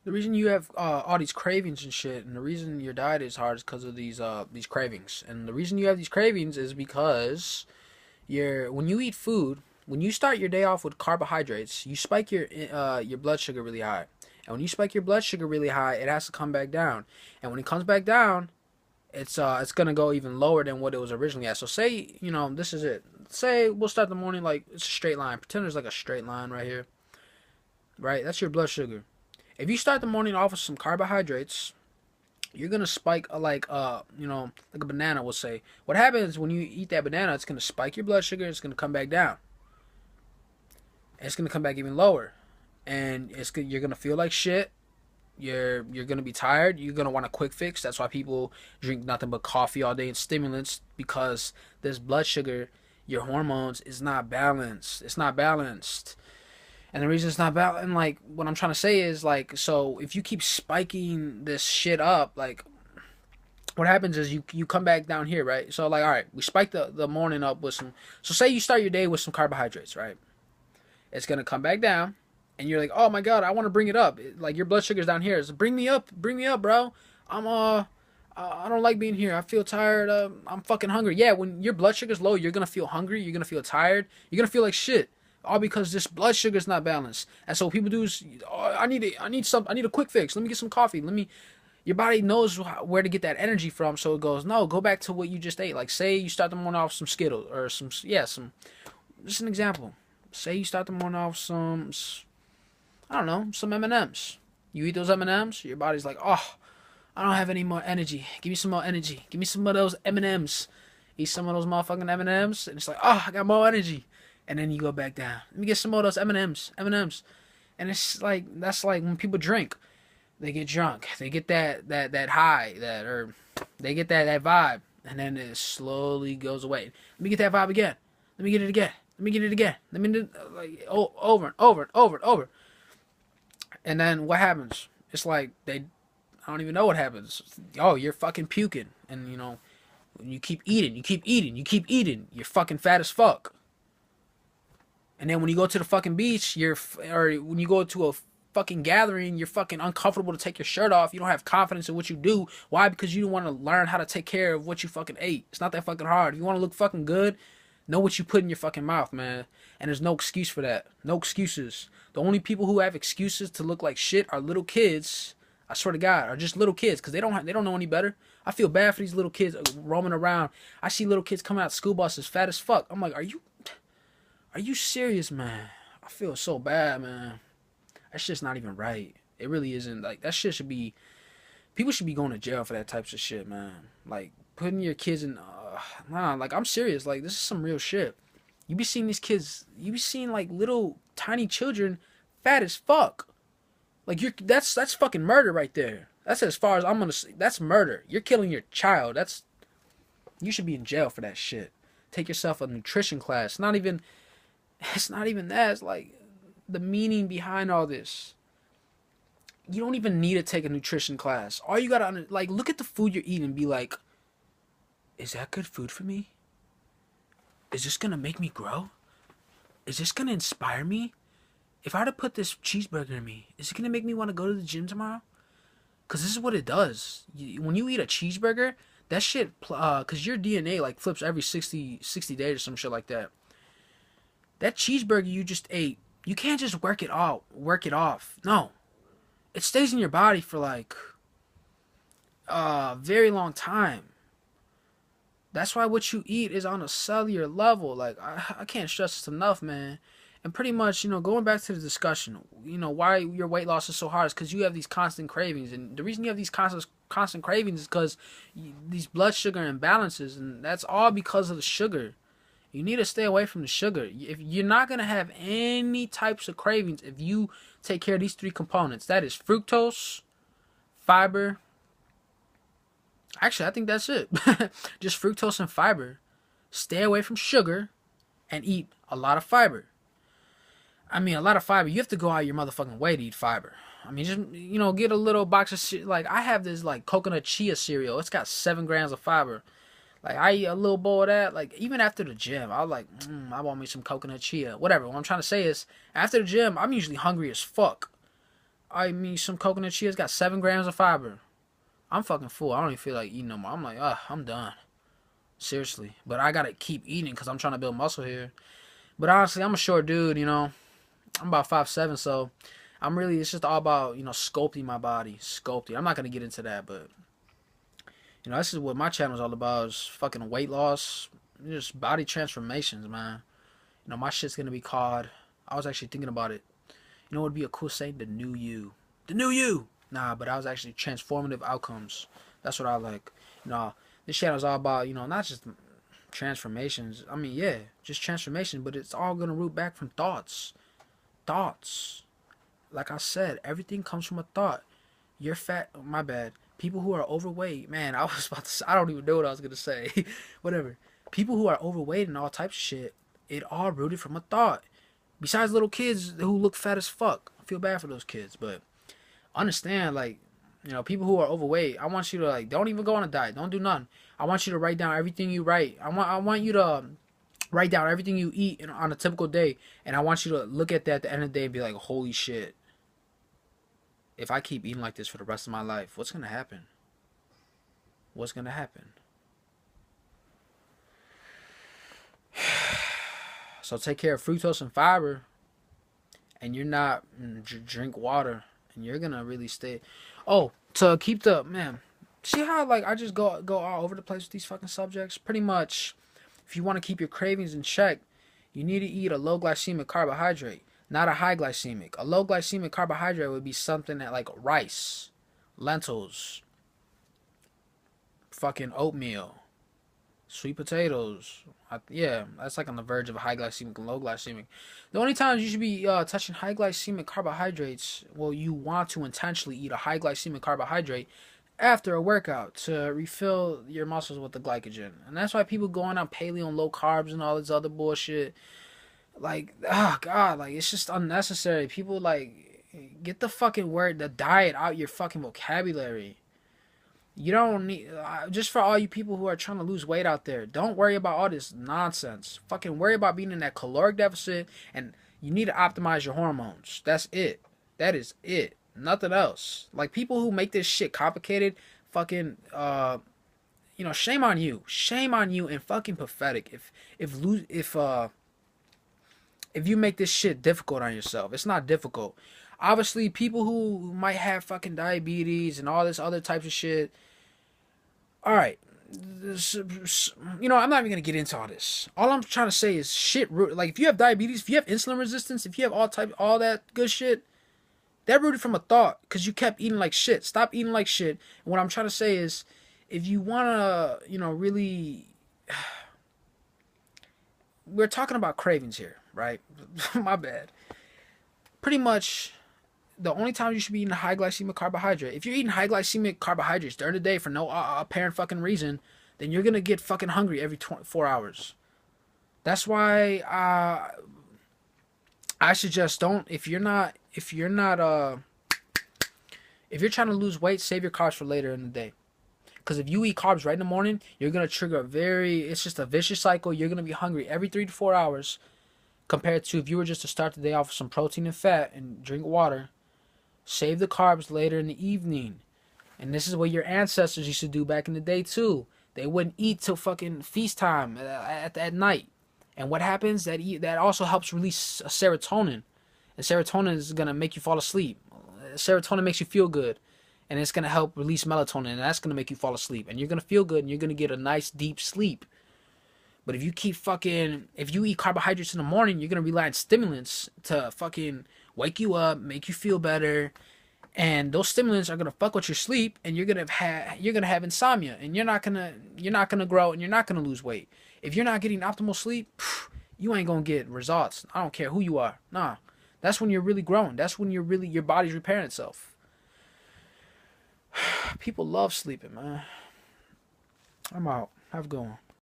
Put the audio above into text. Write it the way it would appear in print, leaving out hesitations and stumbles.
The reason you have all these cravings and shit, and the reason your diet is hard is because of these cravings. And the reason you have these cravings is because when you eat food, when you start your day off with carbohydrates, you spike your blood sugar really high. And when you spike your blood sugar really high, it has to come back down. And when it comes back down, it's gonna go even lower than what it was originally at. So say this is it. Say we'll start the morning like it's a straight line. Pretend there's like a straight line right here. Right, that's your blood sugar. If you start the morning off with some carbohydrates, you're gonna spike like a banana will say. What happens when you eat that banana? It's gonna spike your blood sugar. It's gonna come back down. It's gonna come back even lower, and you're gonna feel like shit. You're gonna be tired. You're gonna want a quick fix. That's why people drink nothing but coffee all day and stimulants, because this blood sugar, your hormones, is not balanced. It's not balanced. And the reason it's not balanced, and like what I'm trying to say is like, so if you keep spiking this shit up, like what happens is you come back down here, right? So like, all right, we spike the morning up with some. So say you start your day with some carbohydrates, right? It's gonna come back down, and you're like, oh my god, I want to bring it up. Like your blood sugar's down here. So bring me up, bro. I don't like being here. I feel tired. I'm fucking hungry. Yeah, when your blood sugar's low, you're gonna feel hungry. You're gonna feel tired. You're gonna feel like shit. All because this blood sugar's not balanced. And so what people do is, oh, I need a quick fix. Let me get some coffee. Your body knows where to get that energy from. So it goes, no, go back to what you just ate. Like say you start the morning off some Skittles or some, just an example. Say you start the morning off some, I don't know, some M&Ms. You eat those M&Ms, your body's like, oh, I don't have any more energy. Give me some more energy. Give me some of those M&Ms. Eat some of those motherfucking M&Ms, and it's like, oh, I got more energy. And then you go back down. Let me get some more of those M&Ms. And it's like, that's like when people drink, they get drunk, they get that high, or they get that vibe, and then it slowly goes away. Let me get that vibe again. Let me get it again. Let me get it again. Let me do over and over and over and over. And then what happens? It's like I don't even know what happens. Oh, you're fucking puking, and you keep eating, you're fucking fat as fuck. And then when you go to the fucking beach, or when you go to a fucking gathering, you're fucking uncomfortable to take your shirt off. You don't have confidence in what you do. Why? Because you don't want to learn how to take care of what you fucking ate. It's not that fucking hard. If you want to look fucking good, know what you put in your fucking mouth, man. And there's no excuse for that. No excuses. The only people who have excuses to look like shit are little kids. I swear to God, are just little kids, because they don't know any better. I feel bad for these little kids roaming around. I see little kids coming out of school buses fat as fuck. I'm like, are you serious, man? I feel so bad, man. That shit's not even right. It really isn't. Like, that shit should be... People should be going to jail for that types of shit, man. Like, putting your kids in... like, I'm serious. Like, this is some real shit. You be seeing these kids... You be seeing, like, little tiny children fat as fuck. Like, that's fucking murder right there. That's as far as I'm gonna say. That's murder. You're killing your child. You should be in jail for that shit. Take yourself a nutrition class. It's not even that. It's like the meaning behind all this. You don't even need to take a nutrition class. All you gotta look at the food you're eating and be like, is that good food for me? Is this gonna make me grow? Is this gonna inspire me? If I were to put this cheeseburger in me, is it gonna make me want to go to the gym tomorrow? Because this is what it does. When you eat a cheeseburger, that shit, because your DNA like flips every 60 days or some shit like that. That cheeseburger you just ate, you can't just work it off. No. It stays in your body for like a very long time. That's why what you eat is on a cellular level. Like, I can't stress this enough, man. And pretty much, going back to the discussion, why your weight loss is so hard is because you have these constant cravings. And the reason you have these constant cravings is because these blood sugar imbalances, and that's all because of the sugar. You need to stay away from the sugar. If you're not going to have any types of cravings if you take care of these three components. That is fructose, fiber. Actually, I think that's it. Just fructose and fiber. Stay away from sugar and eat a lot of fiber. I mean, a lot of fiber. You have to go out of your motherfucking way to eat fiber. I mean, just, get a little box of like, I have this, like, coconut chia cereal. It's got 7 grams of fiber. Like, I eat a little bowl of that. Like, even after the gym, I was like, I want me some coconut chia. Whatever. What I'm trying to say is, after the gym, I'm usually hungry as fuck. I mean, some coconut chia got 7 grams of fiber. I'm fucking full. I don't even feel like eating no more. I'm like, I'm done. Seriously. But I gotta keep eating because I'm trying to build muscle here. But honestly, I'm a short dude, you know. I'm about 5'7", so it's just all about, sculpting my body. Sculpting. I'm not gonna get into that, but this is what my channel is all about, is fucking weight loss, just body transformations, man. My shit's gonna be called, I was actually thinking about it. What would be a cool saying? The new you. The new you! Nah, but I was actually transformative outcomes. That's what I like. This channel is all about, not just transformations. I mean, yeah, just transformation, but it's all gonna root back from thoughts. Thoughts. Like I said, everything comes from a thought. You're fat. My bad. People who are overweight, man, I was about to say, I don't even know what I was gonna say. Whatever. People who are overweight and all types of shit, it all rooted from a thought. Besides little kids who look fat as fuck. I feel bad for those kids, but understand, like, people who are overweight, I want you to, like, don't even go on a diet. Don't do nothing. I want you to write down everything you write. I want you to write down everything you eat on a typical day, and I want you to look at that at the end of the day and be like, holy shit. If I keep eating like this for the rest of my life, what's going to happen? What's going to happen? So take care of fructose and fiber, and you're not, drink water, and you're going to really stay. Oh, to keep the, man, see how, like, I just go all over the place with these fucking subjects? Pretty much, if you want to keep your cravings in check, you need to eat a low glycemic carbohydrate. Not a high glycemic. A low glycemic carbohydrate would be something that, like, rice, lentils, fucking oatmeal, sweet potatoes. Yeah, that's like on the verge of a high glycemic and low glycemic. The only times you should be touching high glycemic carbohydrates, well, you want to intentionally eat a high glycemic carbohydrate after a workout to refill your muscles with the glycogen. And that's why people going on paleo and low carbs and all this other bullshit. Like, oh god, like, it's just unnecessary. People, like, get the fucking the diet out your fucking vocabulary. You don't need, just for all you people who are trying to lose weight out there, don't worry about all this nonsense. Fucking worry about being in that caloric deficit, and you need to optimize your hormones. That's it. That is it. Nothing else. Like, people who make this shit complicated, fucking, shame on you. Shame on you, and fucking pathetic. If you make this shit difficult on yourself. It's not difficult. Obviously, people who might have fucking diabetes and all this other types of shit. Alright. I'm not even going to get into all this. All I'm trying to say is shit. Like, if you have diabetes, if you have insulin resistance, if you have all that good shit, that rooted from a thought because you kept eating like shit. Stop eating like shit. And what I'm trying to say is, if you want to, really... We're talking about cravings here, right? My bad. Pretty much, the only time you should be eating a high glycemic carbohydrate, if you're eating high glycemic carbohydrates during the day for no apparent fucking reason, then you're gonna get fucking hungry every 24 hours. That's why I suggest don't. If you're trying to lose weight, save your carbs for later in the day. Because if you eat carbs right in the morning, you're going to trigger it's just a vicious cycle. You're going to be hungry every 3 to 4 hours, compared to if you were just to start the day off with some protein and fat and drink water, save the carbs later in the evening. And this is what your ancestors used to do back in the day too. They wouldn't eat till fucking feast time at night. And what happens? That also helps release serotonin. And serotonin is going to make you fall asleep. Serotonin makes you feel good. And it's going to help release melatonin, and that's going to make you fall asleep. And you're going to feel good, and you're going to get a nice, deep sleep. But if you eat carbohydrates in the morning, you're going to rely on stimulants to fucking wake you up, make you feel better. And those stimulants are going to fuck with your sleep, and you're going to have insomnia. And you're not going to grow, and you're not going to lose weight. If you're not getting optimal sleep, you ain't going to get results. I don't care who you are. Nah. That's when you're really growing. That's when your body's repairing itself. People love sleeping, man. I'm out. Have a good one.